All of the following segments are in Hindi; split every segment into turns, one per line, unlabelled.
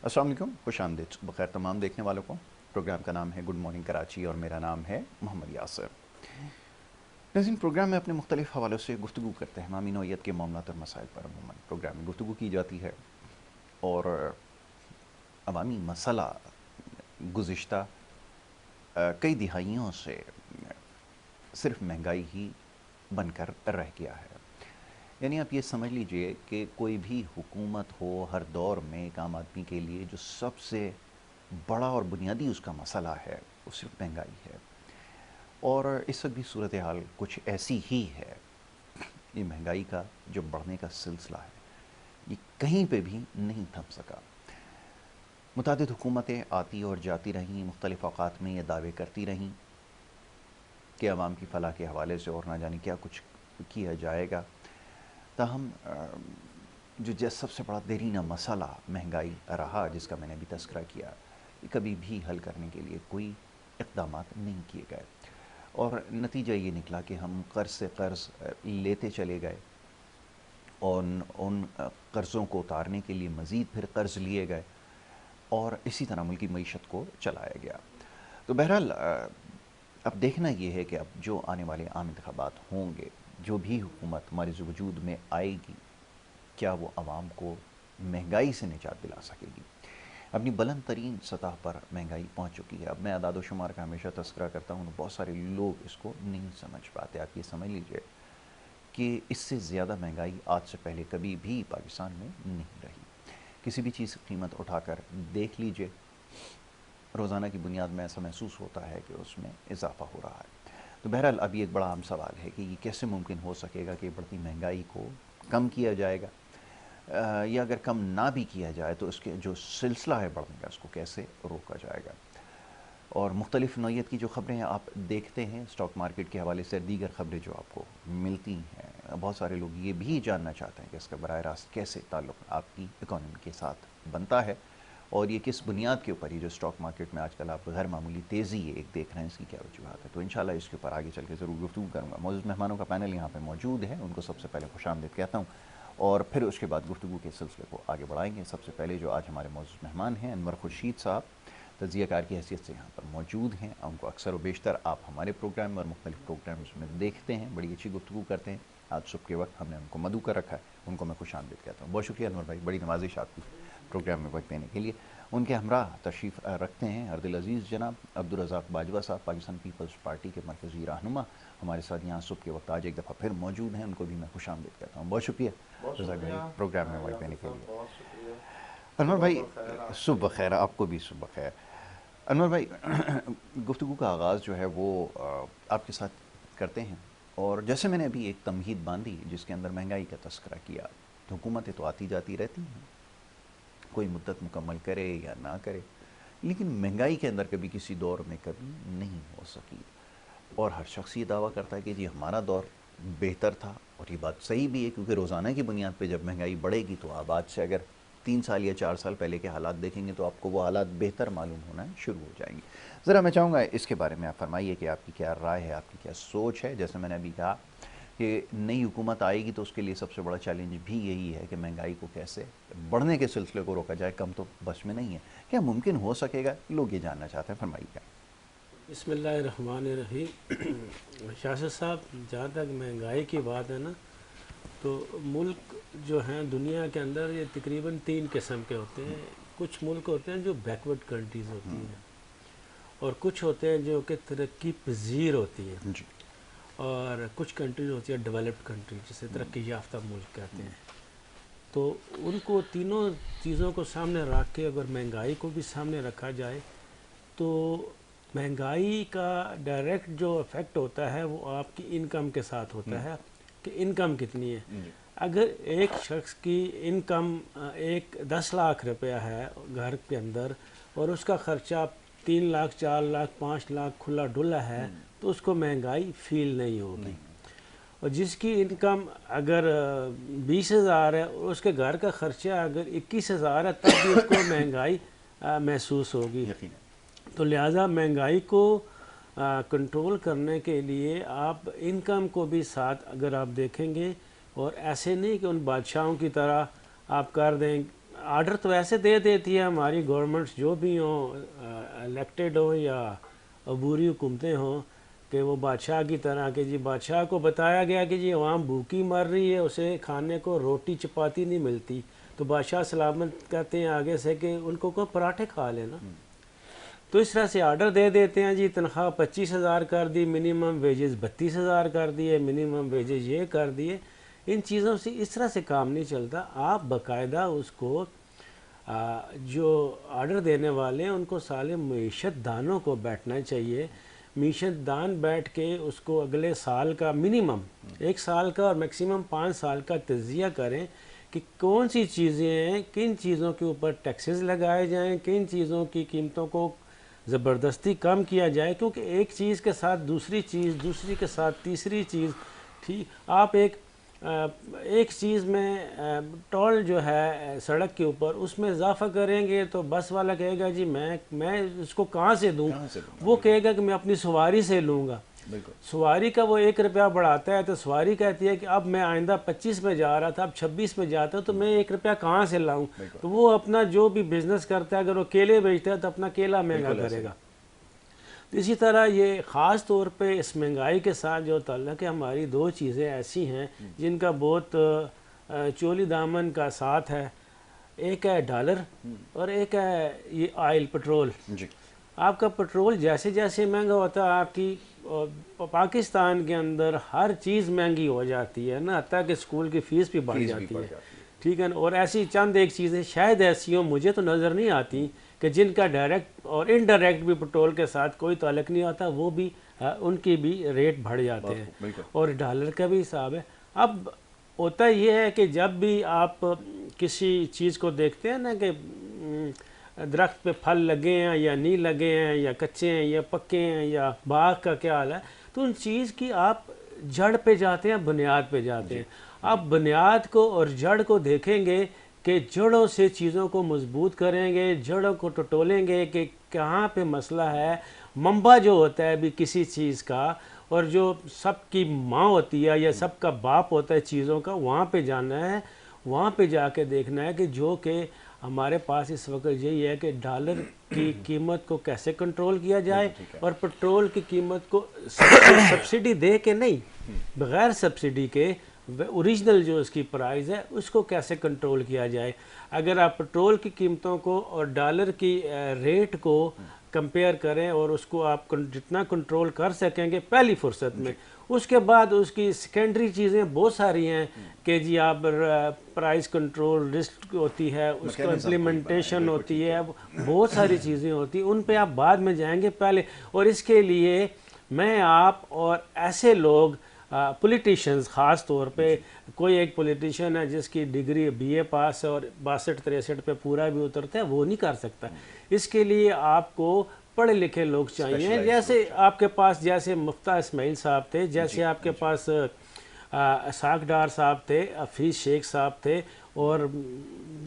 अस्सलाम वालेकुम, खुश आमदीद बखैर तमाम देखने वालों को। प्रोग्राम का नाम है गुड मॉर्निंग कराची और मेरा नाम है मोहम्मद यासर। नाज़रीन, प्रोग्राम में अपने मुख्तलिफ हवालों से गुफ्तगू करते हैं। इमामी नौइयत के मामलात और मसाइल पर अमूमन प्रोग्राम में गुफ्तगू की जाती है और अवामी मसला गुज़िश्ता कई दिहाइयों से सिर्फ महंगाई ही बनकर रह गया है। यानी आप ये समझ लीजिए कि कोई भी हुकूमत हो, हर दौर में एक आम आदमी के लिए जो सबसे बड़ा और बुनियादी उसका मसला है वो सिर्फ महंगाई है। और इस वक्त भी सूरत हाल कुछ ऐसी ही है। ये महंगाई का जो बढ़ने का सिलसिला है ये कहीं पे भी नहीं थम सका। मुतादिद हुकूमतें आती और जाती रहीं, मुख्तलिफ़ औक़ात में ये दावे करती रहीं कि अवाम की फ़लाह के हवाले से और ना जाने क्या कुछ किया जाएगा। ताहम जो सबसे बड़ा देरीना मसला महंगाई रहा, जिसका मैंने अभी तस्करा किया, ये कभी भी हल करने के लिए कोई इक़दामात नहीं किए गए और नतीजा ये निकला कि हम कर्ज़ से कर्ज़ लेते चले गए और उन कर्ज़ों को उतारने के लिए मज़ीद फिर कर्ज़ लिए गए और इसी तरह मुल्की मईशत को चलाया गया। तो बहरहाल अब देखना ये है कि अब जो आने वाले आम इंतखाबात होंगे, जो भी हुकूमत हमारे वजूद में आएगी, क्या वो आवाम को महंगाई से निजात दिला सकेगी। अपनी बुलंद तरीन सतह पर महंगाई पहुँच चुकी है। अब मैं अदाद व शुमार का हमेशा तस्करा करता हूँ, बहुत सारे लोग इसको नहीं समझ पाते। आप ये समझ लीजिए कि इससे ज़्यादा महंगाई आज से पहले कभी भी पाकिस्तान में नहीं रही। किसी भी चीज़ की कीमत उठाकर देख लीजिए, रोज़ाना की बुनियाद में ऐसा महसूस होता है कि उसमें इजाफ़ा हो रहा है। तो बहरहाल अभी एक बड़ा अहम सवाल है कि ये कैसे मुमकिन हो सकेगा कि बढ़ती महंगाई को कम किया जाएगा, या अगर कम ना भी किया जाए तो उसके जो सिलसिला है बढ़ने का, उसको कैसे रोका जाएगा। और मुख्तलिफ़ नौइयत की जो ख़बरें आप देखते हैं, स्टॉक मार्केट के हवाले से दीगर ख़बरें जो आपको मिलती हैं, बहुत सारे लोग ये भी जानना चाहते हैं कि इसका बराह रास्त कैसे ताल्लुक़ आपकी इकॉनमी के साथ बनता है और ये किस बुनियाद के ऊपर, ये जो स्टॉक मार्केट में आजकल आप गैर मामूली तेज़ी एक देख रहे हैं, इसकी क्या वजूहत है। तो इंशाल्लाह इसके ऊपर आगे चल के ज़रूर गुफ्तगू करूँगा। मौजूद मेहमानों का पैनल यहाँ पर मौजूद है, उनको सबसे पहले खुशामदीद कहता हूँ और फिर उसके बाद गुफ्तगू के सिलसिले को आगे बढ़ाएंगे। सबसे पहले जो आज हमारे मौजूद मेहमान हैं, अनवर खुर्शीद साहब, तज़कियाकार की हैसियत से यहाँ पर मौजूद हैं। उनको अक्सर व बेशतर आप हमारे प्रोग्राम और मुख्तलिफ़ प्रोग्राम्स में देखते हैं, बड़ी अच्छी गुफ्तगू करते हैं। आज सुबह के वक्त हमने उनको मधु कर रखा है, उनको मैं खुशामदीद कहता हूँ। बहुत शुक्रिया अनवर भाई, बड़ी नवाजिश आपकी प्रोग्राम में वक्त देने के लिए। उनके हमराह तशरीफ़ रखते हैं अर्दिल अज़ीज़ जनाब अब्दुल रज़ाक़ बाजवा साहब, पाकिस्तान पीपल्स पार्टी के मरकज़ी रहनुमा, हमारे साथ यहाँ सुबह के वक्त आज एक दफ़ा फिर मौजूद हैं। उनको भी मैं खुशामदीद कहता हूँ। बहुत शुक्रिया रज़ाक़ भाई प्रोग्राम में वक्त देने के लिए। अनवर भाई सुबह खैर, आपको भी सुबह खैर। अनवर भाई, गुफ्तगू का आगाज़ जो है वो आपके साथ करते हैं और जैसे मैंने अभी एक तमहीद बांधी जिसके अंदर महंगाई का तस्करा किया, तो हुकूमतें तो आती जाती रहती हैं, कोई मुद्दत मुकम्मल करे या ना करे, लेकिन महंगाई के अंदर कभी किसी दौर में कभी नहीं हो सकी। और हर शख्स ये दावा करता है कि जी हमारा दौर बेहतर था, और ये बात सही भी है क्योंकि रोज़ाना की बुनियाद पे जब महंगाई बढ़ेगी तो आप आज से अगर 3 साल या 4 साल पहले के हालात देखेंगे तो आपको वो हालात बेहतर मालूम होना शुरू हो जाएंगे। ज़रा मैं चाहूँगा इसके बारे में आप फरमाइए कि आपकी क्या राय है, आपकी क्या सोच है। जैसे मैंने अभी कहा कि नई हुकूमत आएगी तो उसके लिए सबसे बड़ा चैलेंज भी यही है कि महंगाई को कैसे बढ़ने के सिलसिले को रोका जाए। कम तो बस में नहीं है, क्या मुमकिन हो सकेगा, लोग ये जानना चाहते हैं, फरमाइएगा।
बिस्मिल्लाहिर्रहमानिर्रहीम। शासिद साहब, जहाँ तक महंगाई की बात है ना, तो मुल्क जो हैं दुनिया के अंदर ये तकरीबन 3 किस्म के होते हैं। कुछ मुल्क होते हैं जो बैकवर्ड कंट्रीज़ होती हैं और कुछ होते हैं जो कि तरक्की पजीर होती हैं,
जी।
और कुछ कंट्रीज होती है डेवलप्ड कंट्री, जिसे तरक्की याफ्ता मुल्क कहते हैं। तो उनको तीनों चीज़ों को सामने रख के अगर महंगाई को भी सामने रखा जाए तो महंगाई का डायरेक्ट जो इफ़ेक्ट होता है वो आपकी इनकम के साथ होता है कि इनकम कितनी है। अगर एक शख्स की इनकम एक 10 लाख रुपया है घर के अंदर और उसका ख़र्चा 3 लाख 4 लाख 5 लाख खुला डुला है, तो उसको महंगाई फील नहीं होगी। और जिसकी इनकम अगर 20,000 है और उसके घर का ख़र्चा अगर 21,000 है, तब भी उसको महंगाई महसूस होगी। तो लिहाजा महंगाई को कंट्रोल करने के लिए आप इनकम को भी साथ अगर आप देखेंगे, और ऐसे नहीं कि उन बादशाहों की तरह आप कर दें आर्डर तो ऐसे दे देती है हमारी गवर्नमेंट्स, जो भी हों, इलेक्टेड हो या अबूरी हुकूमतें हों, कि वो बादशाह की तरह कि जी बादशाह को बताया गया कि जी अवाम भूखी मर रही है, उसे खाने को रोटी चपाती नहीं मिलती, तो बादशाह सलामत कहते हैं आगे से कि उनको को पराठे खा लेना। तो इस तरह से आर्डर दे देते हैं जी तनख्वाह 25,000 कर दी, मिनिमम वेजेस 32,000 कर दिए, मिनिमम वेजेस ये कर दिए। इन चीज़ों से इस तरह से काम नहीं चलता। आप बाकायदा उसको जो आर्डर देने वाले हैं उनको साले मीशत दानों को बैठना चाहिए। मीशत दान बैठ के उसको अगले साल का मिनिमम 1 साल का और मैक्सिमम 5 साल का तज्जिया करें कि कौन सी चीज़ें हैं, किन चीज़ों के ऊपर टैक्सेस लगाए जाएं, किन चीज़ों की कीमतों को ज़बरदस्ती कम किया जाए, क्योंकि एक चीज़ के साथ दूसरी चीज़, दूसरी के साथ तीसरी चीज़, ठीक आप एक चीज़ में टोल जो है सड़क के ऊपर उसमें इजाफा करेंगे तो बस वाला कहेगा जी मैं इसको कहाँ से दूँ, वो कहेगा कि मैं अपनी सवारी से लूँगा। सवारी का वो 1 रुपया बढ़ाता है तो सवारी कहती है कि अब मैं आइंदा 25 में जा रहा था, अब 26 में जाता हूँ, तो मैं 1 रुपया कहाँ से लाऊं। तो वो अपना जो भी बिजनेस करता है, अगर वो केले बेचता है तो अपना केला महंगा करेगा। तो इसी तरह ये ख़ास तौर पे इस महंगाई के साथ जो ताल्लुक़ है, हमारी 2 चीज़ें ऐसी हैं जिनका बहुत चोली दामन का साथ है। एक है डॉलर और एक है ये ऑयल, पेट्रोल। आपका पेट्रोल जैसे जैसे महंगा होता है, आपकी पाकिस्तान के अंदर हर चीज़ महंगी हो जाती है ना, हत्ता कि स्कूल की फ़ीस भी बढ़ जाती है, ठीक है ना। और ऐसी चंद एक चीज़ें शायद ऐसी हो, मुझे तो नज़र नहीं आती, कि जिनका डायरेक्ट और इनडायरेक्ट भी पेट्रोल के साथ कोई ताल्लुक़ नहीं आता, वो भी उनकी भी रेट बढ़ जाते हैं। और डॉलर का भी हिसाब है। अब होता यह है कि जब भी आप किसी चीज़ को देखते हैं ना कि दरख्त पे फल लगे हैं या नहीं लगे हैं, या कच्चे हैं या पक्के हैं, या बाग का क्या हाल है, तो उन चीज़ की आप जड़ पे जाते हैं, बुनियाद पे जाते हैं। आप बुनियाद को और जड़ को देखेंगे कि जड़ों से चीज़ों को मजबूत करेंगे, जड़ों को टटोलेंगे कि कहाँ पे मसला है। मंबा जो होता है भी किसी चीज़ का, और जो सबकी माँ होती है या सबका बाप होता है चीज़ों का, वहाँ पे जाना है, वहाँ पे जाके देखना है कि जो कि हमारे पास इस वक्त यही है कि डॉलर की कीमत को कैसे कंट्रोल किया जाए, और पेट्रोल की कीमत को सब्सिडी दे के नहीं, बग़ैर सब्सिडी के ओरिजिनल जो इसकी प्राइस है उसको कैसे कंट्रोल किया जाए। अगर आप पेट्रोल की कीमतों को और डॉलर की रेट को कंपेयर करें और उसको आप जितना कंट्रोल कर सकेंगे पहली फुर्सत में, उसके बाद उसकी सेकेंडरी चीज़ें बहुत सारी हैं कि जी आप प्राइस कंट्रोल रिस्क होती है, उसका इम्प्लीमेंटेशन होती है, बहुत सारी चीज़ें होती हैं, उन पे आप बाद में जाएंगे पहले। और इसके लिए मैं आप और ऐसे लोग पॉलिटिशियंस, ख़ास तौर पे कोई एक पॉलिटिशियन है जिसकी डिग्री BA पास है और 62-63 पे पूरा भी उतरता है, वो नहीं कर सकता। इसके लिए आपको पढ़े लिखे लोग चाहिए, जैसे आपके पास जैसे मुफ्ता इस्माइल साहब थे, जैसे आपके पास साक डार साहब थे, हफीज़ शेख साहब थे, और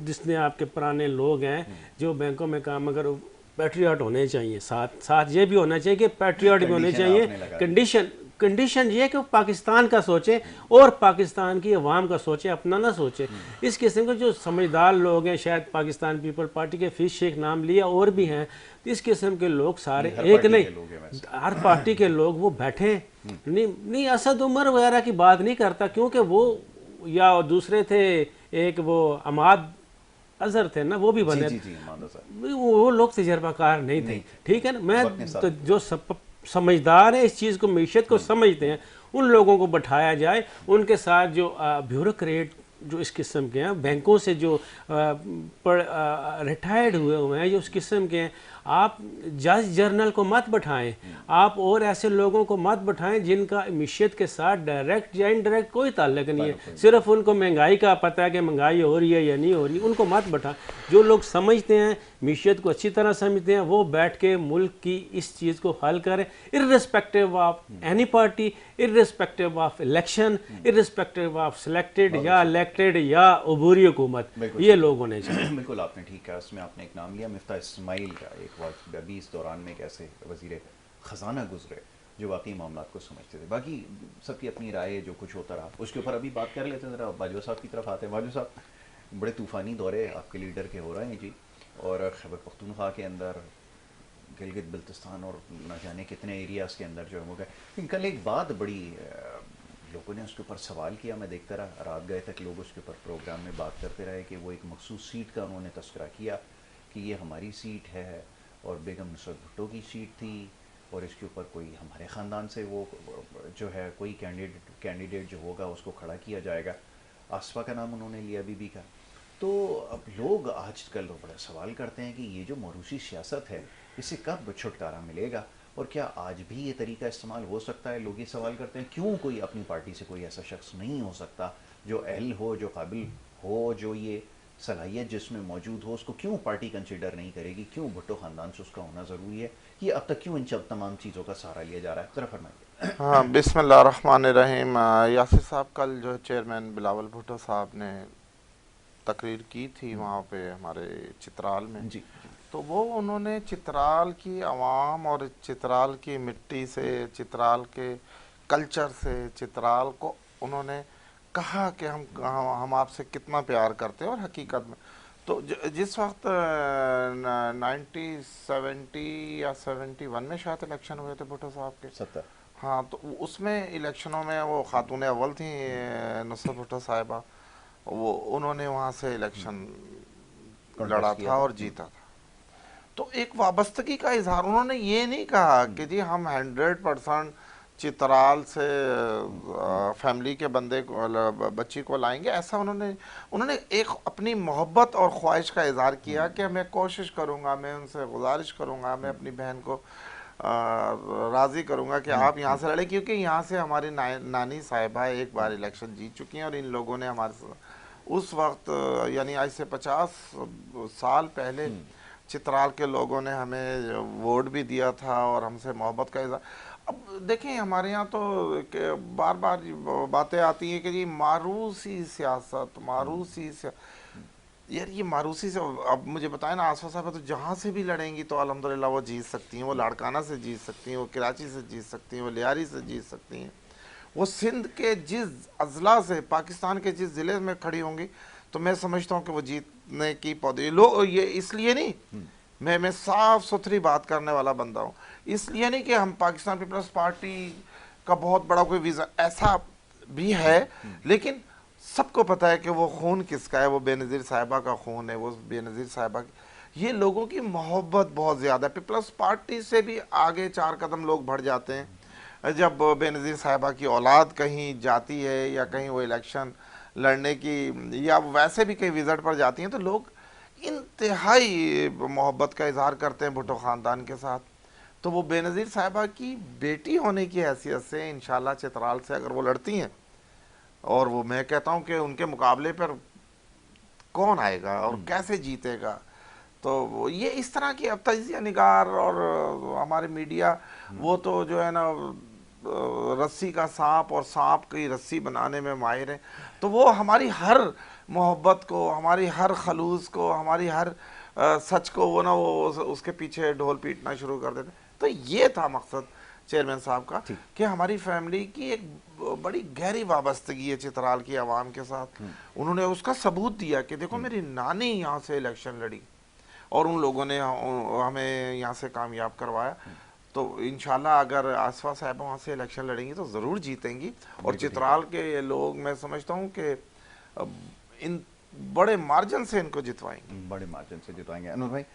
जिसने आपके पुराने लोग हैं जो बैंकों में काम, अगर पैट्रियट होने चाहिए, साथ साथ ये भी होना चाहिए कि पैट्रियट भी होने चाहिए। कंडीशन ये है कि वो पाकिस्तान का सोचे और पाकिस्तान की अवाम का सोचे, अपना ना सोचे। इस किस्म के जो समझदार लोग हैं, शायद पाकिस्तान पीपल पार्टी के हफीज़ शेख नाम लिया, और भी हैं, इस किस्म के लोग सारे एक नहीं, हर पार्टी के लोग वो बैठे नहीं। असद उमर वगैरह की बात नहीं करता, क्योंकि वो या दूसरे थे, एक वो अमाद अजहर थे ना, वो भी बने, वो लोग तजर्बाकार नहीं थे, ठीक है ना। मैं तो जो समझदार है, इस चीज़ को, मीशत को समझते हैं, उन लोगों को बैठाया जाए। उनके साथ जो ब्यूरोक्रेट जो इस किस्म के हैं, बैंकों से जो रिटायर्ड हुए हैं, जो उस किस्म के हैं, आप जज जनरल को मत बैठाएं, आप और ऐसे लोगों को मत बैठाएं जिनका मीशत के साथ डायरेक्ट या इनडायरेक्ट कोई ताल्लुक नहीं है, सिर्फ उनको महंगाई का पता है कि महंगाई हो रही है या नहीं हो रही, उनको मत बैठाएं। जो लोग समझते हैं, मीशत को अच्छी तरह समझते हैं, वो बैठ के मुल्क की इस चीज़ को हल करें, irrespective of any party, irrespective of election, irrespective of selected या इलेक्टेड या अबूरी हुकूमत, ये लोग होने चाहिए।
बिल्कुल आपने ठीक कहा। उसमें आपने एक नाम लिया मुफ्ता इस्माइल का, एक वक्त अभी इस दौरान में कैसे वज़ीर ख़जाना गुजरे जो वाकई मामलात को समझते थे। बाकी सबकी अपनी राय, जो कुछ होता रहा उसके ऊपर अभी बात कर लेते हैं। ज़रा बाजवा साहब की तरफ आते हैं। बाजवा साहब, बड़े तूफ़ानी दौरे आपके लीडर के हो रहे हैं जी, और खैबर पख्तूनख्वा के अंदर गिलगित बल्तिस्तान और न जाने कितने एरियाज़ के अंदर जो हो गए। लेकिन कल एक बात बड़ी लोगों ने उसके ऊपर सवाल किया, मैं देखता रहा, रात गए तक लोग उसके ऊपर प्रोग्राम में बात करते रहे कि वो एक मखसूस सीट का उन्होंने तस्करा किया कि ये हमारी सीट है और बेगम नुसरत भुट्टो की सीट थी, और इसके ऊपर कोई हमारे ख़ानदान से वो जो है कोई कैंडिडेट जो होगा उसको खड़ा किया जाएगा। आसफा का नाम उन्होंने लिया, बीबी का। तो अब लोग आजकल बड़ा सवाल करते हैं कि ये जो मरूसी सियासत है इससे कब छुटकारा मिलेगा, और क्या आज भी ये तरीका इस्तेमाल हो सकता है। लोग ये सवाल करते हैं क्यों कोई अपनी पार्टी से कोई ऐसा शख्स नहीं हो सकता जो अहल हो, जो काबिल हो, जो ये सलाहियत जिसमें मौजूद हो, उसको क्यों पार्टी कंसिडर नहीं करेगी, क्यों भुट्टो ख़ानदान से उसका होना ज़रूरी है, ये अब तक क्यों इन तमाम चीज़ों का सहारा लिया जा रहा है, ज़रा फरमाइए।
हाँ, बिस्मिल्लाहिर्रहमानिर्रहीम। यासिर साहब, कल जो चेयरमैन बिलावल भुट्टो साहब ने तकरीर की थी वहाँ पे हमारे चित्राल में,
जी
तो वो उन्होंने चित्राल की आवाम और चित्राल की मिट्टी से, चित्राल के कल्चर से, चित्राल को उन्होंने कहा कि हम आपसे कितना प्यार करते हैं। और हकीकत में तो जिस वक्त 1970 या 71 में शायद इलेक्शन हुए थे भुट्टो साहब के।
70।
हाँ, तो उसमें इलेक्शनों में वो खातून अव्वल थी नुसरत भुट्टो साहिबा, वो उन्होंने वहाँ से इलेक्शन लड़ा
कॉन्टेस्ट किया
था
था।
और जीता था। तो एक वाबस्तगी का इजहार, उन्होंने ये नहीं कहा कि जी हम 100% चित्राल से फैमिली के बंदे को, बच्ची को लाएंगे, ऐसा उन्होंने उन्होंने एक अपनी मोहब्बत और ख्वाहिश का इजहार किया कि मैं कोशिश करूँगा, मैं उनसे गुजारिश करूँगा, मैं अपनी बहन को राज़ी करूँगा कि आप यहाँ से लड़े, क्योंकि यहाँ से हमारी नानी साहिबा एक बार इलेक्शन जीत चुकी हैं और इन लोगों ने हमारे उस वक्त यानी आज से 50 साल पहले चित्राल के लोगों ने हमें वोट भी दिया था और हमसे मोहब्बत का इज़हार। अब देखें, हमारे यहाँ तो बार बार बातें आती हैं कि जी मारूसी सियासत, यार ये मारूसी से, अब मुझे बताएं ना आसफा साहब, तो जहाँ से भी लड़ेंगी तो अल्हम्दुलिल्लाह वो जीत सकती हैं। वो लाड़काना से जीत सकती हैं, वो कराची से जीत सकती हैं, वो लियारी से जीत सकती हैं, वो सिंध के जिस अजला से, पाकिस्तान के जिस ज़िले में खड़ी होंगी, तो मैं समझता हूँ कि वो जीतने की पौधे लोग, ये इसलिए नहीं, मैं साफ सुथरी बात करने वाला बंदा हूँ, इसलिए नहीं कि हम पाकिस्तान पीपल्स पार्टी का बहुत बड़ा कोई विज़न, ऐसा भी है, लेकिन सबको पता है कि वो खून किसका है, वो बेनज़ीर साहिबा का खून है, वो बेनज़ीर साहिबा की, ये लोगों की मोहब्बत बहुत ज़्यादा है। पीपल्स पार्टी से भी आगे 4 कदम लोग बढ़ जाते हैं जब बेनज़ीर साहिबा की औलाद कहीं जाती है या कहीं वो इलेक्शन लड़ने की या वैसे भी कहीं विज़िट पर जाती हैं, तो लोग इंतहाई मोहब्बत का इजहार करते हैं भुट्टो ख़ानदान के साथ। तो वो बेनज़ीर साहिबा की बेटी होने की हैसियत से इंशाल्लाह चित्राल से अगर वो लड़ती हैं, और वो मैं कहता हूँ कि उनके मुकाबले पर कौन आएगा और कैसे जीतेगा, तो ये इस तरह की अब तजिया निगार और हमारे मीडिया, वो तो जो है ना रस्सी का सांप और सांप की रस्सी बनाने में माहिर है, तो वो हमारी हर मोहब्बत को, हमारी हर खलूस को, हमारी हर सच को वो ना वो उसके पीछे ढोल पीटना शुरू कर देते। तो ये था मकसद चेयरमैन साहब का कि हमारी फैमिली की एक बड़ी गहरी वाबस्तगी है चित्राल की आवाम के साथ। उन्होंने उसका सबूत दिया कि देखो मेरी नानी यहाँ से इलेक्शन लड़ी और उन लोगों ने हमें यहाँ से कामयाब करवाया, तो इंशाल्लाह अगर आसफा साहब वहाँ से इलेक्शन लड़ेंगी तो ज़रूर जीतेंगी। और चित्राल के लोग, मैं समझता हूँ कि इन बड़े मार्जिन से इनको जितवाएंगे,
बड़े मार्जिन से जितवाएंगे। अनवर भाई,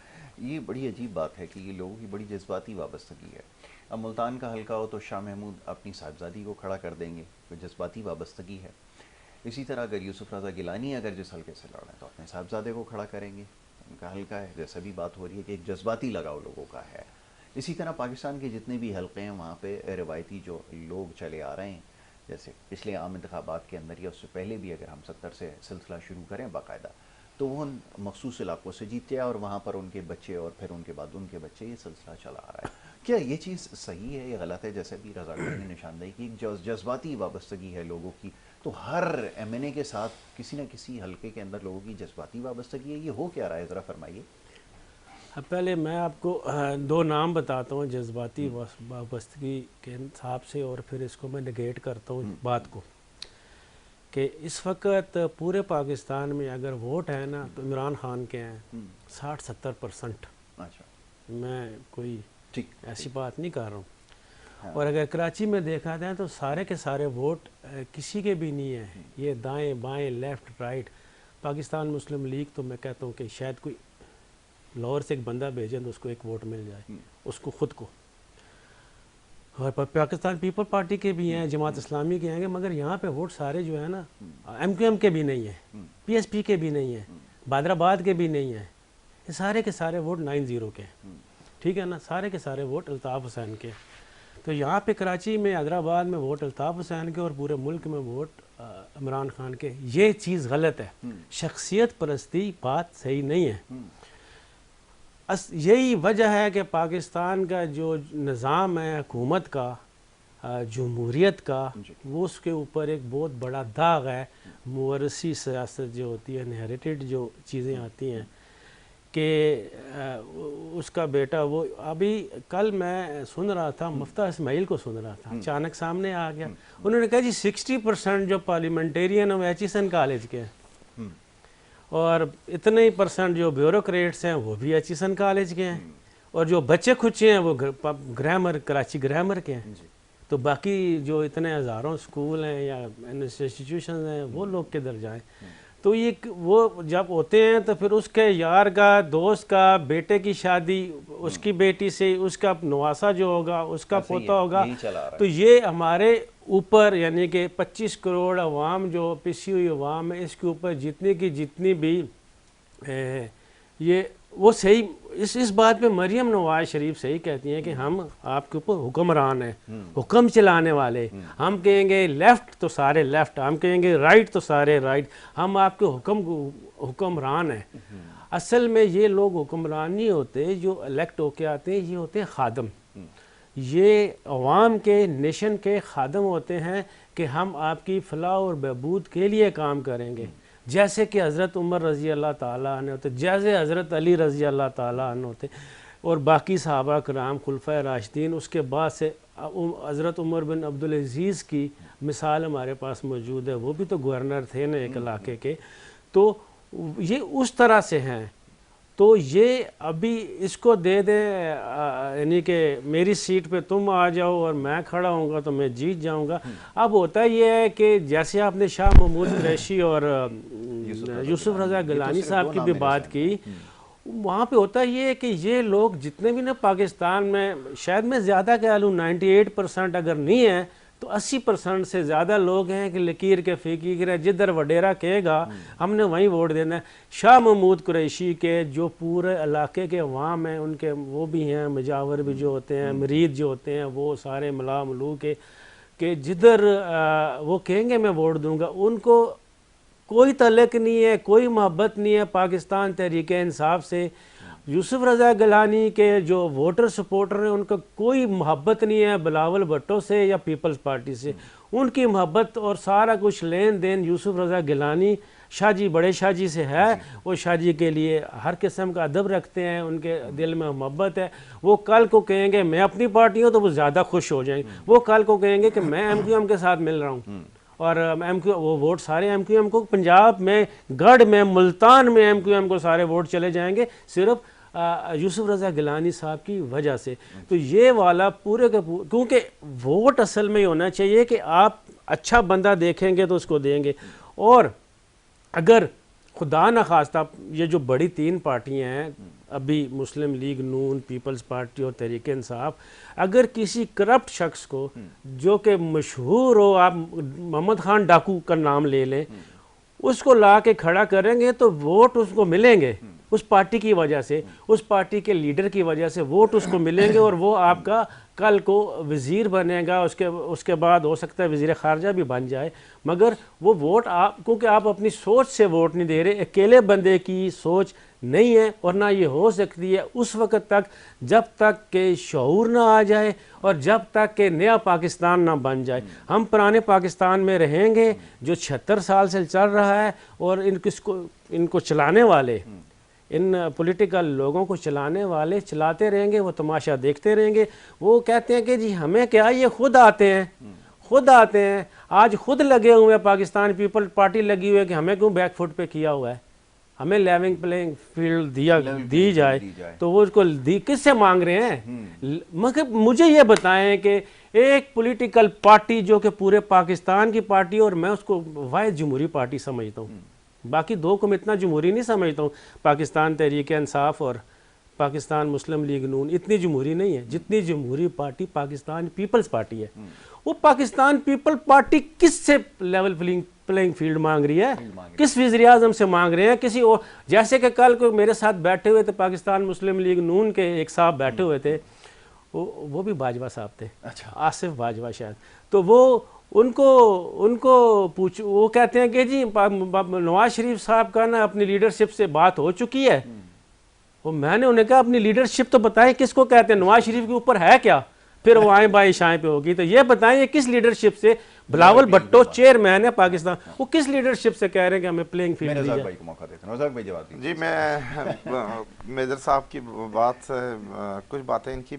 ये बड़ी अजीब बात है कि ये लोगों की बड़ी जज्बाती वाबस्तगी है। अब मुल्तान का हल्का हो तो शाह महमूद अपनी साहबजादी को खड़ा कर देंगे, तो जज्बाती वाबस्तगी है। इसी तरह अगर यूसुफ रज़ा गिलानी अगर जिस हल्के से लड़ रहे हैं तो अपने साहबजादे को खड़ा करेंगे, उनका हल्का है। जैसे भी बात हो रही है कि एक जज्बाती लगाव लोगों का है। इसी तरह पाकिस्तान के जितने भी हल्के हैं वहाँ पर रिवायती जो लोग चले आ रहे हैं, जैसे पिछले आम इंतखाबात के अंदर या उससे पहले भी अगर हम 70 से सिलसिला शुरू करें बाकायदा, तो वो उन मखसूस इलाकों से जीते और वहाँ पर उनके बच्चे और फिर उनके बाद उनके बच्चे, ये सिलसिला चला आ रहा है। क्या ये चीज़ सही है या गलत है? जैसे भी रज़ा ने निशानदेही की, जज्बाती वाबस्तगी है लोगों की, तो हर MNA के साथ किसी न किसी हल्के के अंदर लोगों की जज्बाती वाबस्तगी है, ये हो क्या रहा है, ज़रा फरमाइए।
अब पहले मैं आपको 2 नाम बताता हूँ जज्बाती वाबस्तगी के हिसाब से, और फिर इसको मैं निगेट करता हूँ बात को। कि इस वक्त पूरे पाकिस्तान में अगर वोट है ना तो इमरान खान के हैं 60-70%।
अच्छा,
मैं कोई
ठीक,
ऐसी बात नहीं कर रहा हूँ।
हाँ।
और अगर कराची में देखा जाए तो सारे के सारे वोट किसी के भी नहीं है, ये दाएं बाएं लेफ़्ट राइट। पाकिस्तान मुस्लिम लीग तो मैं कहता हूँ कि शायद कोई लाहौर से एक बंदा भेजें तो उसको एक वोट मिल जाए, उसको ख़ुद को। और पाकिस्तान पीपल पार्टी के भी हैं, जमात इस्लामी के हैं, मगर यहाँ पे वोट सारे जो है ना MQM के भी नहीं है, PSP के भी नहीं है, बादराबाद के भी नहीं है, ये सारे के सारे वोट 9-0 के हैं, ठीक है ना। सारे के सारे वोट अल्ताफ़ हुसैन के। तो यहाँ पे कराची में, हैदराबाद में वोट अल्ताफ़ हुसैन के और पूरे मुल्क में वोट इमरान खान के। ये चीज़ गलत है, शख्सियत परस्ती बात सही नहीं है। यही वजह है कि पाकिस्तान का जो निज़ाम है हुकूमत का, जमहूरियत का, वो उसके ऊपर एक बहुत बड़ा दाग है। मुवरसी सियासत जो होती है, इनहेरिटेड जो चीज़ें आती हैं कि उसका बेटा, वो अभी कल मैं सुन रहा था, मुफ्ता इस्माइल को सुन रहा था, अचानक सामने आ गया। उन्होंने कहा जी 60% जो पार्लियामेंटेरियन है एचिसन कॉलेज के हैं, और इतने ही % जो ब्यूरोक्रेट्स हैं वो भी एचिसन कॉलेज के हैं, और जो बच्चे खुच्चे हैं वो ग्रामर, कराची ग्रामर के हैं। तो बाकी जो इतने हज़ारों स्कूल हैं या इंस्टीट्यूशन हैं वो लोग किधर जाएं। तो ये वो जब होते हैं तो फिर उसके यार का, दोस्त का बेटे की शादी, उसकी बेटी से उसका नवासा जो होगा, उसका पोता होगा, तो ये हमारे ऊपर, यानी कि 25 करोड़ अवाम जो पिसी हुई अवाम है, इसके ऊपर जितनी की जितनी भी ये वो सही, इस बात पे मरियम नवाज शरीफ सही कहती हैं कि हम आपके ऊपर हुक्मरान हैं, हुक्म चलाने वाले। हम कहेंगे लेफ़्ट तो सारे लेफ़्ट, हम कहेंगे राइट तो सारे राइट, हम आपके हुक्मरान हैं। असल में ये लोग हुक्मरान नहीं होते, जो इलेक्ट होके आते हैं ये होते हैं खादम, ये अवाम के, नेशन के खादम होते हैं कि हम आपकी फलाह और बहबूद के लिए काम करेंगे। जैसे कि हज़रत उमर रज़ी अल्लाह ताला अन्हु होते, जैसे हज़रत अली रज़ी अल्लाह ताला अन्हु होते, और बाकी सहाबा कराम खुलफा राशिदीन। उसके बाद से हज़रत उमर बिन अब्दुल अज़ीज़ की मिसाल हमारे पास मौजूद है, वो भी तो गवर्नर थे ना एक इलाके के। तो ये उस तरह से हैं। तो ये अभी इसको दे दें, यानी कि मेरी सीट पे तुम आ जाओ और मैं खड़ा होऊंगा तो मैं जीत जाऊंगा। अब होता ये है कि जैसे आपने शाह महमूद कुरैशी और यूसुफ रज़ा गिलानी साहब की भी बात की, वहाँ पे होता ये है कि ये लोग जितने भी ना पाकिस्तान में, शायद मैं ज़्यादा कह लूँ 98% अगर नहीं है तो 80% से ज़्यादा लोग हैं कि लकीर के फीकी के, जिधर वडेरा कहेगा हमने वहीं वोट देना है। शाह महमूद कुरैशी के जो पूरे इलाके के अवाम हैं, उनके वो भी हैं, मुजावर भी जो होते हैं, मरीद जो होते हैं, वो सारे मला मलू के जिधर वो कहेंगे मैं वोट दूंगा, उनको कोई तल्लुक़ नहीं है, कोई मोहब्बत नहीं है पाकिस्तान तहरीक इंसाफ से। यूसुफ रज़ा गिलानी के जो वोटर सपोर्टर हैं उनका कोई मोहब्बत नहीं है बिलावल भुट्टो से या पीपल्स पार्टी से। उनकी मोहब्बत और सारा कुछ लेन देन यूसुफ रज़ा गिलानी शाहजी, बड़े शाहजी से है। वो शाहजी के लिए हर किस्म का अदब रखते हैं, उनके दिल में मोहब्बत है। वो कल को कहेंगे मैं अपनी पार्टी हूँ तो वो ज़्यादा खुश हो जाएंगे। वो कल को कहेंगे कि मैं MQM के साथ मिल रहा हूँ, और वो वोट सारे MQM को, पंजाब में गढ़ में मुल्तान में MQM को सारे वोट चले जाएंगे सिर्फ यूसुफ रज़ा गिलानी साहब की वजह से। तो ये वाला पूरे के पूरे, क्योंकि वोट असल में होना चाहिए कि आप अच्छा बंदा देखेंगे तो उसको देंगे। और अगर खुदा न खास्ता ये जो बड़ी 3 पार्टियां हैं अभी, मुस्लिम लीग, नून, पीपल्स पार्टी और तहरीक इंसाफ, अगर किसी करप्ट शख्स को जो कि मशहूर हो, आप मोहम्मद खान डाकू का नाम ले लें, उसको ला के खड़ा करेंगे तो वोट उसको मिलेंगे उस पार्टी की वजह से, उस पार्टी के लीडर की वजह से वोट उसको मिलेंगे, और वो आपका कल को वज़ीर बनेगा। उसके बाद हो सकता है वज़ीर ख़ारजा भी बन जाए। मगर वो वोट आप, क्योंकि आप अपनी सोच से वोट नहीं दे रहे, अकेले बंदे की सोच नहीं है, और ना ये हो सकती है उस वक़्त तक जब तक के शऊर ना आ जाए और जब तक के नया पाकिस्तान ना बन जाए। हम पुराने पाकिस्तान में रहेंगे जो 76 साल से चल रहा है, और इनको चलाने वाले, इन पॉलिटिकल लोगों को चलाने वाले चलाते रहेंगे, वो तमाशा देखते रहेंगे। वो कहते हैं कि जी हमें क्या, ये खुद आते हैं, खुद आते हैं। आज खुद लगे हुए हैं, पाकिस्तान पीपल पार्टी लगी हुई है कि हमें क्यों बैकफुट पे किया हुआ है, हमें लेवलिंग प्लेइंग फील्ड दी जाए, तो वो उसको किससे मांग रहे हैं? मगर मुझे ये बताएं कि एक पॉलिटिकल पार्टी जो कि पूरे पाकिस्तान की पार्टी, और मैं उसको वाहिद जमहूरी पार्टी समझता हूँ, बाकी दो को मैं इतना जमहूरी नहीं समझता हूँ, पाकिस्तान तहरीक इंसाफ और पाकिस्तान मुस्लिम लीग नून इतनी जमहूरी नहीं है जितनी जमहूरी पार्टी पाकिस्तान पीपल्स पार्टी है। वो पाकिस्तान पीपल पार्टी किससे लेवल प्लेइंग फील्ड मांग रही है, किस वज़ीर आज़म से मांग रहे हैं? किसी और, जैसे कि कल को मेरे साथ बैठे हुए थे पाकिस्तान मुस्लिम लीग नून के एक साहब बैठे हुए थे, वो भी बाजवा साहब थे, अच्छा आसिफ बाजवा शायद, तो वो उनको पूछ, वो कहते हैं कि जी नवाज शरीफ साहब का ना अपनी लीडरशिप से बात हो चुकी है। वो मैंने उन्हें कहा अपनी लीडरशिप तो बताएं किसको कहते हैं, नवाज शरीफ के ऊपर है क्या? फिर वो आए बाई शाएं पे होगी, तो ये बताएं ये किस लीडरशिप से? बिलावल भुट्टो चेयरमैन है पाकिस्तान, वो किस लीडरशिप से कह रहे हैं कि हमें प्लेइंग फील्ड दी जाए?
भाई को मौका देते हैं, नौज़ाक भाई जवाब दीजिए।
जी, मैं मेजर साहब की बात से कुछ बातें इनकी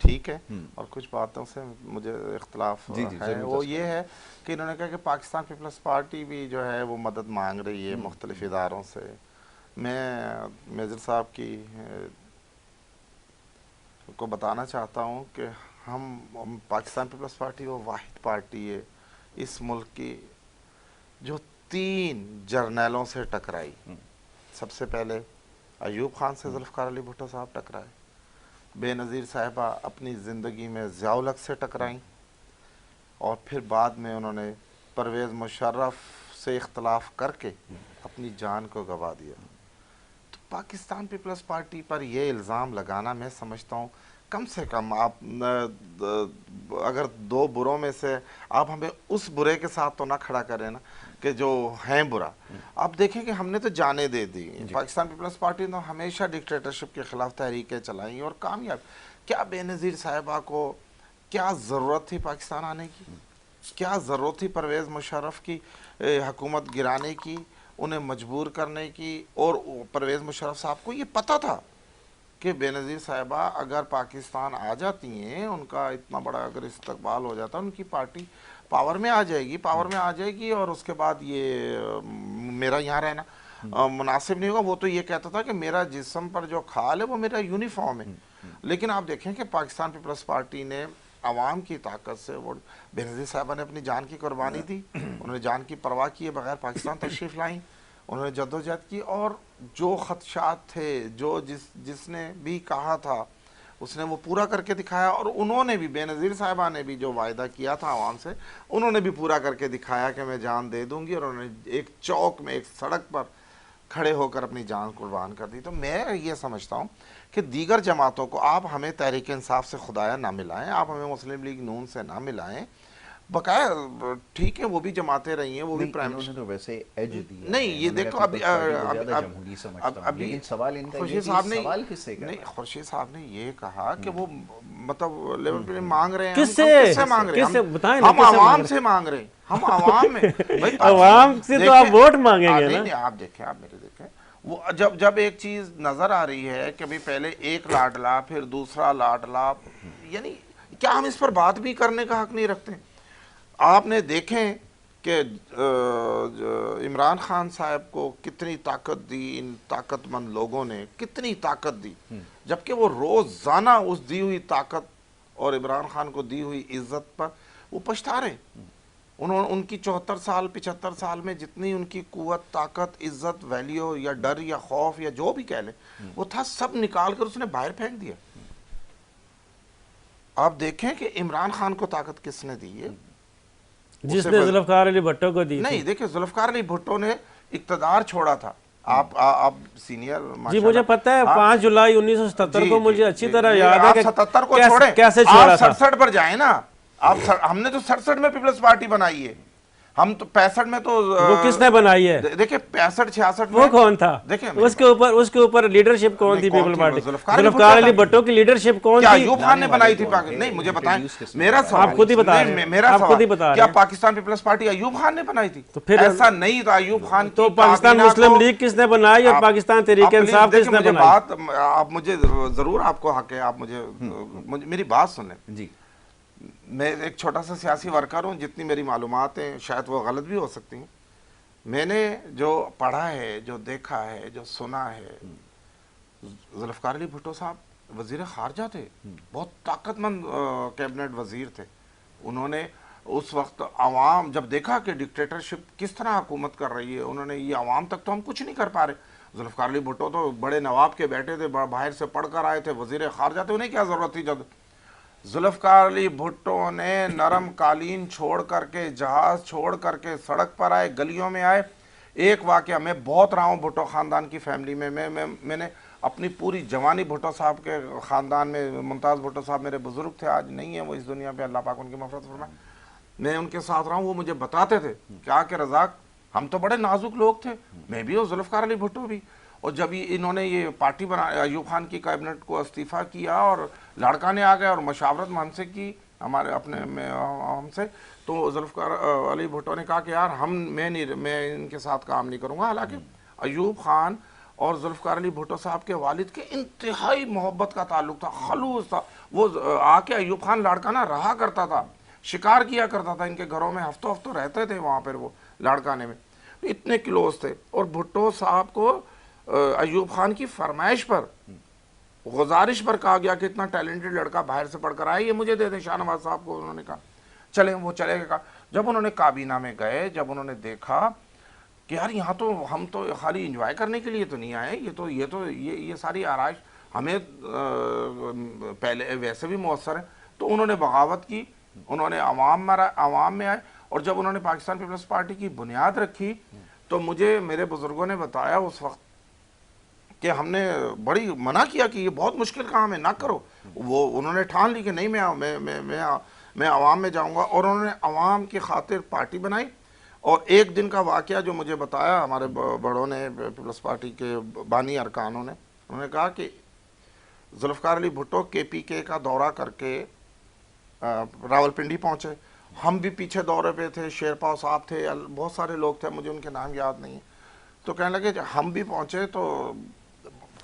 ठीक है और कुछ बातों से मुझे इख्तलाफ है। वो ये है कि इन्होंने कहा कि पाकिस्तान पीपल्स पार्टी भी जो है वो मदद मांग रही है मुख्तलिफ इदारों से। मैं मेजर साहब की को बताना चाहता हूँ कि हम पाकिस्तान पीपल्स पार्टी वो वाहिद पार्टी है इस मुल्क की जो 3 जर्नैलों से टकराई। सबसे पहले अयूब खान से जुल्फ़िकार अली भुट्टो साहब टकराए, बेनज़ीर साहिबा अपनी ज़िंदगी में ज़िया-उल हक़ से टकराई, और फिर बाद में उन्होंने परवेज़ मुशर्रफ से इख्तलाफ करके अपनी जान को गंवा दिया। तो पाकिस्तान पीपल्स पार्टी पर यह इल्ज़ाम लगाना, मैं समझता हूँ कम से कम आप अगर 2 बुरों में से आप हमें उस बुरे के साथ तो ना खड़ा करें ना कि जो हैं बुरा। आप देखें कि हमने तो जाने दे दी, पाकिस्तान पीपल्स पार्टी ने हमेशा डिक्टेटरशिप के ख़िलाफ़ तहरीकें चलाई और कामयाब। क्या बेनज़ीर साहिबा को क्या ज़रूरत थी पाकिस्तान आने की? क्या ज़रूरत थी परवेज़ मुशर्रफ की हुकूमत गिराने की, उन्हें मजबूर करने की? और परवेज़ मुशर्रफ साहब को ये पता था कि बेनज़ीर साहिबा अगर पाकिस्तान आ जाती हैं, उनका इतना बड़ा अगर इस्तकबाल हो जाता, उनकी पार्टी पावर में आ जाएगी और उसके बाद ये मेरा यहाँ रहना मुनासिब नहीं होगा। वो तो ये कहता था कि मेरा जिस्म पर जो खाल है वो मेरा यूनिफॉर्म है। लेकिन आप देखें कि पाकिस्तान पीपल्स पार्टी ने आवाम की ताकत से, वो बेनज़ीर साहिबा ने अपनी जान की कुर्बानी दी, उन्होंने जान की परवाह किए बगैर पाकिस्तान तशरीफ़ लाई, उन्होंने जद्दोजहद की, और जो ख़दशात थे, जो जिसने भी कहा था उसने वो पूरा करके दिखाया। और उन्होंने भी, बेनज़ीर साहिबा ने भी जो वायदा किया था आवाम से, उन्होंने भी पूरा करके दिखाया कि मैं जान दे दूंगी, और उन्होंने एक चौक में, एक सड़क पर खड़े होकर अपनी जान कुर्बान कर दी। तो मैं ये समझता हूँ कि दीगर जमातों को आप हमें तहरीक इंसाफ से खुदाया ना मिलाएं, आप हमें मुस्लिम लीग नून से ना मिलाएं। बकाया ठीक है वो भी जमाते रही हैं, वो भी प्राइम मिनिस्टर
तो वैसे एज दिया
नहीं, ये देखो अभी
सवाल इनका
खुर्शीद साहब ने नहीं, खुर्शीद साहब ने ये कहा कि वो मतलब लेवल पे मांग रहे हैं। किससे मांग रहे हैं? हम आवाम से मांग रहे हैं, हम आवाम में भाई
आवाम से तो आप वोट मांगेंगे ना।
नहीं, आप देखें, आप मेरे देखें, वो जब एक चीज नजर आ रही है कि भाई पहले एक लाडला फिर दूसरा लाडला, यानी क्या हम इस पर बात भी करने का हक नहीं रखते? आपने देखें कि इमरान खान साहब को कितनी ताकत दी, इन ताकतमंद लोगों ने कितनी ताकत दी, जबकि वो रोज़ाना उस दी हुई ताकत और इमरान खान को दी हुई इज्जत पर वो पछता रहे। उन्होंने उनकी 74 साल 75 साल में जितनी उनकी कुव्वत, ताकत, इज्जत, वैल्यू या डर या खौफ या जो भी कह लें वो था, सब निकाल कर उसने बाहर फेंक दिया। आप देखें कि इमरान खान को ताकत किसने दी है?
जिसने जुल्फ़िकार अली भुट्टो को दी।
नहीं, देखिए जुल्फ़िकार अली भुट्टो ने इक़्तिदार छोड़ा था। आप सीनियर
जी, मुझे पता है 5 जुलाई 1977 को मुझे अच्छी तरह याद है कि
77 को छोड़े,
कैसे छोड़ा था।
67 पर जाए ना आप। हमने तो 67 में पीपल्स पार्टी बनाई है, हम तो 65 में तो
वो किसने बनाई है?
देखिए 65-66
वो कौन था?
देखिए
उसके ऊपर लीडरशिप कौन थी? पीपल पार्टी जुल्फ़िकार अली भुट्टो की लीडरशिप कौन थी?
अयूब खान ने बनाई थी? नहीं, मुझे बताएं, मेरा सवाल
आप खुद ही बता रहे हैं,
मेरा सवाल, क्या पाकिस्तान पीपल्स पार्टी अयूब खान ने बनाई थी?
तो फिर
ऐसा नहीं था। अयूब खान
तो पाकिस्तान मुस्लिम लीग किसने बनाई और पाकिस्तान तहरीक इंसाफ किसने बनाई?
बात आप मुझे जरूर, आपको हक है, आप मुझे मेरी बात सुने जी। मैं एक छोटा सा सियासी वर्कर हूँ, जितनी मेरी मालूमात हैं शायद वो गलत भी हो सकती हैं। मैंने जो पढ़ा है, जो देखा है, जो सुना है, जुल्फ़िकार अली भुट्टो साहब वज़ीर ख़ारजा थे, बहुत ताकतमंद कैबिनेट वज़ीर थे। उन्होंने उस वक्त आवाम जब देखा कि डिक्टेटरशिप किस तरह हुकूमत कर रही है, उन्होंने ये आवाम तक तो हम कुछ नहीं कर पा रहे। जुल्फ़िकार अली भुट्टो तो बड़े नवाब के बेटे थे, बाहर से पढ़ कर आए थे, वज़ीर ख़ारजा थे, उन्हें क्या ज़रूरत थी। जब जुल्फ़िकार अली भुट्टो ने नरम कालीन छोड़ करके, जहाज़ छोड़ करके सड़क पर आए, गलियों में आए। एक वाक़या, मैं बहुत रहा हूँ भुट्टो ख़ानदान की फैमिली में, मैंने अपनी पूरी जवानी भुट्टो साहब के ख़ानदान में, मुमताज़ भुट्टो साहब मेरे बुज़ुर्ग थे, आज नहीं है वो इस दुनिया पे, अल्लाह पाक उनकी मग़फ़िरत फरमाए। मैं उनके साथ रहा हूँ, वो मुझे बताते थे क्या कि रज़ाक हम तो बड़े नाजुक लोग थे, मैं भी और जुल्फ़िकार अली भुट्टो भी। और जब इन्होंने ये पार्टी बना, अयूब खान की कैबिनेट को इस्तीफ़ा किया और लाड़काने आ गए और मशावरत हमसे की, हमारे अपने में हमसे, तो जुल्फ़िकार अली भुट्टो ने कहा कि यार मैं इनके साथ काम नहीं करूँगा। हालांकि अयूब खान और जुल्फ़िकार अली भुट्टो साहब के वालिद के इंतहाई मोहब्बत का ताल्लुक था, खलूस था। वो आके अयूब खान लाड़काना रहा करता था, शिकार किया करता था, इनके घरों में हफ्तों हफ्तों रहते थे वहाँ पर वो लाड़काने में, इतने क्लोज थे। और भुट्टो साहब को अयूब खान की फरमाइश पर, गुजारिश पर कहा गया कि इतना टैलेंटेड लड़का बाहर से पढ़कर आया, ये मुझे दे दें। शाहनवाज साहब को उन्होंने कहा चले, वो चले गए। जब उन्होंने काबीना में गए, जब उन्होंने देखा कि यार यहाँ तो हम तो खाली इंजॉय करने के लिए तो नहीं आए, ये सारी आराइश हमें पहले वैसे भी मौसर है, तो उन्होंने बगावत की, उन्होंने अवाम में आए। और जब उन्होंने पाकिस्तान पीपल्स पार्टी की बुनियाद रखी, तो मुझे मेरे बुजुर्गों ने बताया उस वक्त कि हमने बड़ी मना किया कि ये बहुत मुश्किल काम है, ना करो। वो उन्होंने ठान ली कि नहीं, मैं अवाम में जाऊंगा। और उन्होंने अवाम की खातिर पार्टी बनाई। और एक दिन का वाक़या जो मुझे बताया हमारे बड़ों ने, पीपल्स पार्टी के बानी अरकानों ने, उन्होंने कहा कि जुल्फ़िकार अली भुट्टो KPK का दौरा करके रावलपिंडी पहुँचे, हम भी पीछे दौरे पे थे, शेरपाव साहब थे, बहुत सारे लोग थे, मुझे उनके नाम याद नहीं है। तो कहने लगे हम भी पहुँचे तो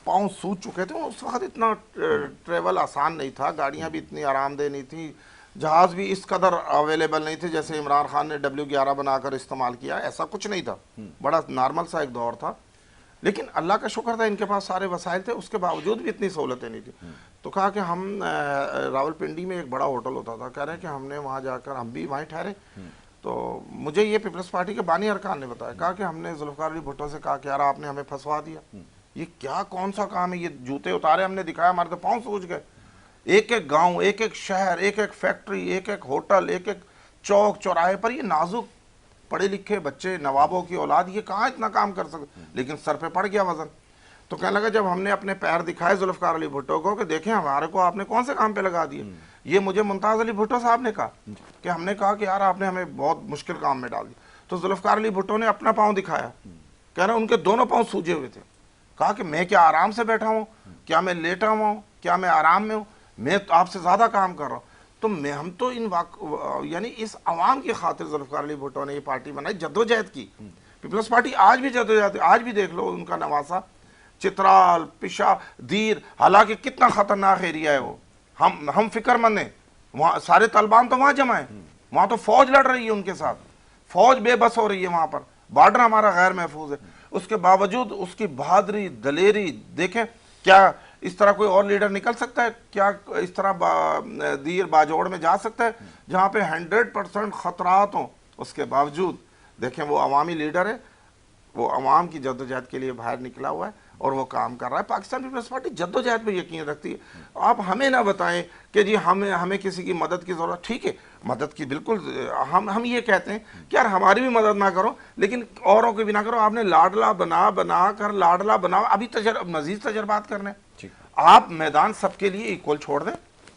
पाँव सूज चुके थे। उस वक्त इतना ट्रेवल आसान नहीं था, गाड़ियाँ भी इतनी आरामदेह नहीं थी, जहाज़ भी इस कदर अवेलेबल नहीं थे जैसे इमरान खान ने W11 बनाकर इस्तेमाल किया, ऐसा कुछ नहीं था, बड़ा नॉर्मल सा एक दौर था। लेकिन अल्लाह का शुक्र था इनके पास सारे वसाइल थे, उसके बावजूद भी इतनी सहूलतें नहीं थी। तो कहा कि हम रावलपिंडी में एक बड़ा होटल होता था, कह रहे हैं कि हमने वहाँ जाकर हम भी वहीं ठहरे। तो मुझे ये पीपल्स पार्टी के बानी अरकान ने बताया, कहा कि हमने जुल्फ़िकार अली भुट्टो से कहा कि यार आपने हमें फंसवा दिया, ये क्या कौन सा काम है, ये जूते उतारे हमने दिखाया, हमारे तो पाँव सूज गए। एक एक गांव, एक एक शहर, एक एक फैक्ट्री, एक एक होटल, एक एक चौक चौराहे पर ये नाजुक पढ़े लिखे बच्चे, नवाबों की औलाद, ये कहाँ इतना काम कर सकते, लेकिन सर पे पड़ गया वजन। तो कहने लगा जब हमने अपने पैर दिखाए जुल्फ़िकार अली भुट्टो को कि देखें हमारे को आपने कौन से काम पे लगा दिए, ये मुझे मुमताज़ अली भुट्टो साहब ने कहा कि हमने कहा कि यार आपने हमें बहुत मुश्किल काम में डाल दिया। तो जुल्फ़िकार अली भुट्टो ने अपना पाँव दिखाया, कह रहे उनके दोनों पाँव सूजे हुए थे। कहा कि मैं क्या आराम से बैठा हूँ, क्या मैं लेटा हुआ हूँ, क्या मैं आराम में हूँ, मैं तो आपसे ज़्यादा काम कर रहा हूँ। तो हम तो यानी इस अवाम की खातिर जुल्फ़िकार अली भुट्टो ने ये पार्टी बनाई, जद्दोजहद की। पीपल्स पार्टी आज भी जद्दोजहद, आज भी देख लो उनका नवासा, चित्राल, पिशा, दीर, हालांकि कितना ख़तरनाक एरिया है वो, हम फिक्रमंद हैं। वहाँ सारे तालिबान तो वहाँ जमा है, वहाँ तो फ़ौज लड़ रही है उनके साथ, फ़ौज बेबस हो रही है वहाँ पर, बॉर्डर हमारा गैर महफूज है। उसके बावजूद उसकी बहादुरी, दलेरी देखें, क्या इस तरह कोई और लीडर निकल सकता है, क्या इस तरह दीर बाजोड़ में जा सकता है जहाँ पे 100% ख़तरात हों, उसके बावजूद देखें वो अवामी लीडर है, वो अवाम की जद्दोजहद के लिए बाहर निकला हुआ है और वो काम कर रहा है। पाकिस्तान पीपल्स पार्टी जद्दोजहद पे यकीन रखती है। आप हमें ना बताएं कि जी हमें किसी की मदद की ज़रूरत, ठीक है मदद की बिल्कुल, हम ये कहते हैं कि यार हमारी भी मदद ना करो लेकिन औरों की भी ना करो। आपने लाडला बना कर लाडला बनाओ, अभी मजीद तजर्बात करने, आप मैदान सबके लिए इक्वल छोड़ दें,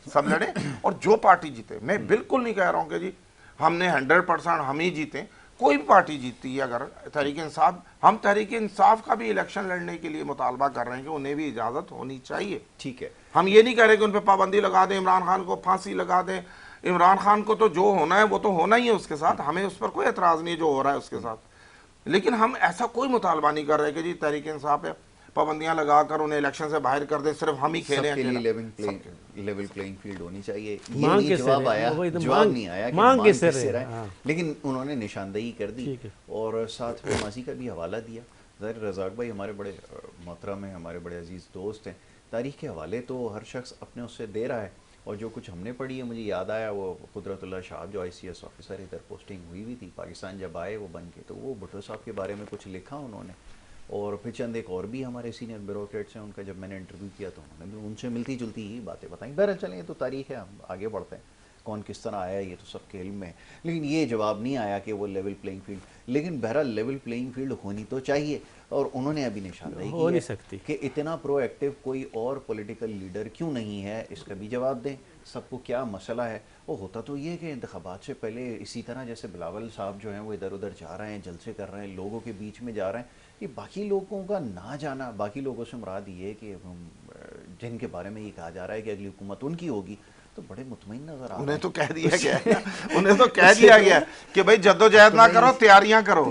सब लड़े और जो पार्टी जीते। मैं बिल्कुल नहीं कह रहा हूँ कि जी हमने 100% हम ही जीते, कोई भी पार्टी जीतती है। अगर तहरीक इंसाफ, हम तहरीक इंसाफ का भी इलेक्शन लड़ने के लिए मुतालबा कर रहे हैं कि उन्हें भी इजाज़त होनी चाहिए।
ठीक है,
हम ये नहीं कह रहे कि उन पर पाबंदी लगा दें, इमरान खान को फांसी लगा दें। इमरान खान को तो जो होना है वो तो होना ही है उसके साथ, हमें उस पर कोई एतराज़ नहीं जो हो रहा है उसके साथ, लेकिन हम ऐसा कोई मुतालबा नहीं कर रहे कि जी तहरीक इंसाफ है। पाबंदियां लगाकर उन्हें इलेक्शन से बाहर कर दे, सिर्फ हम ही खेलें
सबके लिए
अकेला।
लेवल प्लेइंग फील्ड होनी चाहिए। ये
मांग
नहीं
के
जवाब
सिर है,
आया,
वही तो
जवाब नहीं आया कि
मांग के
किस
सिर
सिर
है।
है,
हाँ।
लेकिन उन्होंने निशानदेही कर दी
ठीक है।
और साथ में माजी का भी हवाला दिया। ज़ाहिर रज़ाक भाई हमारे बड़े मोहतरम हैं, हमारे बड़े अजीज़ दोस्त हैं। तारीख़ के हवाले तो हर शख्स अपने उससे दे रहा है, और जो कुछ हमने पढ़ी है मुझे याद आया वो कुदरतुल्लाह शाह जो ICS ऑफिसर इधर पोस्टिंग हुई हुई थी पाकिस्तान जब आए वो बन के, तो वो भुट्टो साहब के बारे में कुछ लिखा उन्होंने। और फिर चंद एक और भी हमारे सीनियर ब्यूरोक्रेट्स हैं, उनका जब मैंने इंटरव्यू किया तो उन्होंने भी उनसे मिलती जुलती ही बातें बताई। बहरहाल चलें, ये तो तारीख़ है, हम आगे बढ़ते हैं। कौन किस तरह आया ये तो सबके इल्म में है, लेकिन ये जवाब नहीं आया कि वो लेवल प्लेइंग फील्ड, लेकिन बहरहाल लेवल प्लेइंग फील्ड होनी तो चाहिए। और उन्होंने अभी निशानदेही
हो
की
नहीं
है
सकती
कि इतना प्रोएक्टिव कोई और पॉलिटिकल लीडर क्यों नहीं है, इसका भी जवाब दें। सबको क्या मसला है? वो होता तो ये कि इंतखाबात से पहले इसी तरह जैसे बिलावल साहब जो हैं वो इधर उधर जा रहे हैं, जलसे कर रहे हैं, लोगों के बीच में जा रहे हैं, ये बाकी लोगों का ना जाना, बाकी लोगों से मुराद ये है कि जिनके बारे में ये कहा जा रहा है कि अगली हुकूमत उनकी होगी, तो बड़े मुतमईन नजर आ रहे हैं।
उन्हें तो कह दिया गया है, उन्हें तो कह दिया गया है कि भाई जद्दोजहद ना करो, तैयारियां करो,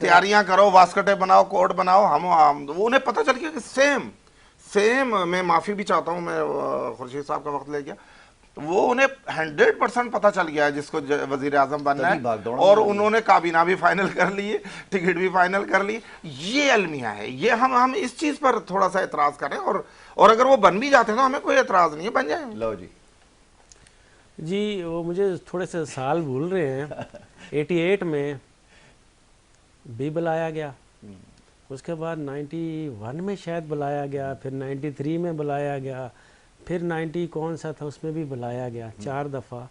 तैयारियां करो, वास्कटे बनाओ, कोड बनाओ। हम उन्हें पता चल गया कि सेम मैं माफ़ी भी चाहता हूँ, मैं खुर्शीद साहब का वक्त ले गया, वो उन्हें 100% पता चल गया है जिसको वजीर आजम बनना है, और उन्होंने काबीना भी फाइनल कर ली है, टिकट भी फाइनल कर ली। ये अलमिया है, ये हम इस चीज़ पर थोड़ा सा एतराज़ करें, और अगर वो बन भी जाते हैं तो हमें कोई एतराज़ नहीं है, बन जाए।
लो
जी, वो मुझे थोड़े से साल भूल रहे हैं। 88 में भी बुलाया गया, उसके बाद 91 में शायद बुलाया गया, फिर 93 में बुलाया गया, फिर 90 कौन सा था उसमें भी बुलाया गया, 4 दफ़ा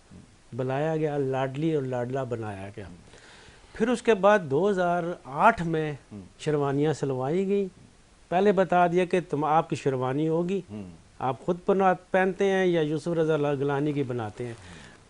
बुलाया गया, लाडली और लाडला बनाया गया। फिर उसके बाद 2008 में शेरवानियाँ सिलवाई गई। पहले बता दिया कि तुम आपकी शेरवानी होगी, आप खुद पहनते हैं या यूसुफ रज़ा गिलानी की बनाते हैं।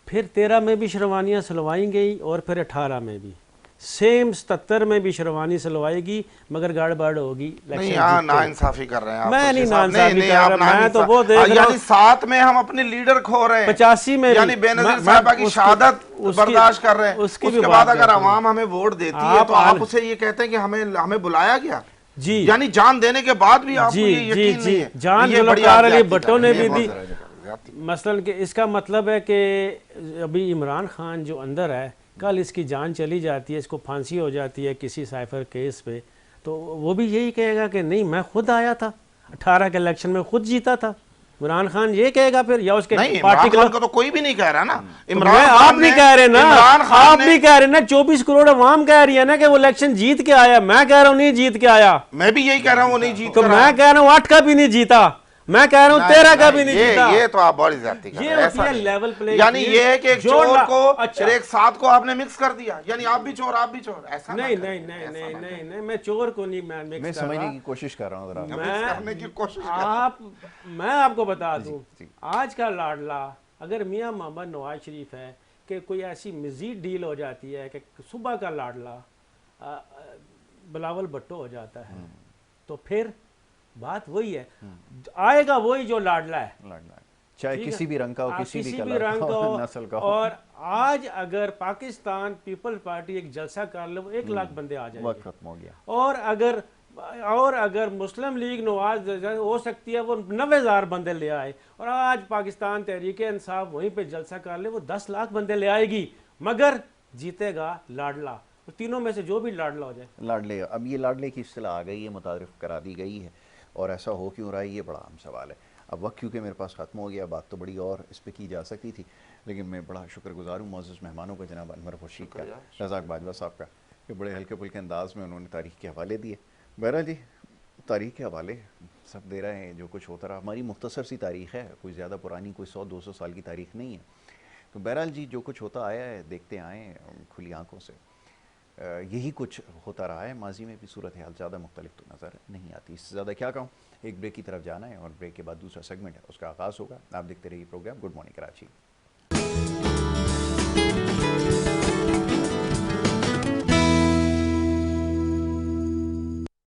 फिर 13 में भी शेरवानियाँ सिलवाई गई, और फिर 18 में भी सेम, 77 में भी शेरवानी सिलवाएगी, मगर गड़बड़ होगी।
नहीं, यहाँ नाइंसाफी कर रहे हैं आप।
मैं नहीं नाइंसाफी कर रहा, मैं तो वो देख रहा हूं,
7 में हम अपने लीडर खो रहे हैं,
85 में
यानी बेनज़ीर साहिबा की शहादत बर्दाश्त कर रहे हैं। उसके बाद अगर अवाम हमें वोट देती है तो आप उसे ये कहते हैं कि हमें बुलाया गया
जी,
यानी जान देने के बाद भी आपको ये यकीन नहीं है।
जान जुल्फ़िकार अली भुट्टो ने भी दी मसलन कि इसका मतलब है कि अभी इमरान खान जो अंदर है, कल इसकी जान चली जाती है, इसको फांसी हो जाती है किसी साइफर केस पे, तो वो भी यही कहेगा कि नहीं मैं खुद आया था, 18 के इलेक्शन में खुद जीता था। इमरान खान ये कहेगा फिर, या उसके
नहीं,
पार्टी
इमरान खान को तो कोई भी नहीं कह रहा ना।
इमरान आप नहीं कह रहे ना, आप भी कह रहे ना, 24 करोड़ अवाम कह रही है ना कि वो इलेक्शन जीत के आया। मैं कह रहा हूँ नहीं जीत के आया,
मैं भी यही कह रहा हूँ वो नहीं जीत।
तो मैं कह रहा हूँ 8 का भी नहीं जीता, मैं कह रहा हूँ 13 का भी नहीं जीता।
ये तो आप बड़ी ज्यादती कर रहे हैं।
ये लेवल प्ले,
यानी ये है कि एक चोर को
अच्छा,
एक साथ को आपने मिक्स कर दिया, यानी आप भी चोर आप भी चोर, ऐसा
नहीं नहीं नहीं नहीं नहीं नहीं, मैं चोर को नहीं, मैं मिक्स
मैं समझने की कोशिश कर रहा हूँ जरा,
मिक्स करने की कोशिश कर।
आप, मैं आपको बता दूं, आज का लाडला अगर मियां मोहम्मद नवाज शरीफ है कि कोई ऐसी मजीद डील हो जाती है कि सुबह का लाडला बिलावल भुट्टो हो जाता है, तो फिर बात वही है, आएगा वही जो लाडला है,
चाहे किसी भी रंग का हो, किसी भी
रंग का हो,
नस्ल का हो।
और आज अगर पाकिस्तान पीपल्स पार्टी एक जलसा कर ले, वो 1 लाख बंदे आ जाएंगे,
वक्त खत्म हो गया।
और अगर मुस्लिम लीग नवाज हो सकती है वो 90,000 बंदे ले आए, और आज पाकिस्तान तहरीक इंसाफ वहीं पे जलसा कर ले, वो 10 लाख बंदे ले आएगी, मगर जीतेगा लाडला। तो तीनों में से जो भी लाडला हो जाए,
लाडले, अब ये लाडले की इस्तिलाह आ गई है, मुतारिफ करा दी गई है, और ऐसा हो क्यों रहा है ये बड़ा अहम सवाल है। अब वक्त क्योंकि मेरे पास ख़त्म हो गया, बात तो बड़ी और इस पर की जा सकती थी, लेकिन मैं बड़ा शुक्रगुजार हूँ मौजूद मेहमानों का, जनाब अनवर खुर्शीद का, रज़ाक बाजवा साहब का, कि बड़े हल्के फुल्के अंदाज में उन्होंने तारीख़ के हवाले दिए। बहरहाल जी, तारीख़ के हवाले सब दे रहे हैं, जो कुछ होता रहा, हमारी मुख्तसर सी तारीख़ है, कोई ज़्यादा पुरानी, कोई 100-200 साल की तारीख़ नहीं है। तो बहरहाल जी, जो कुछ होता आया है देखते आए खुली आँखों से, यही कुछ होता रहा है। माजी में भी सूरत हाल ज़्यादा मुख्तलिफ तो नज़र नहीं आती। इससे ज़्यादा क्या कहूँ, एक ब्रेक की तरफ जाना है, और ब्रेक के बाद दूसरा सेगमेंट है, उसका आगाज़ होगा। आप देखते रहिए प्रोग्राम गुड मॉर्निंग कराची।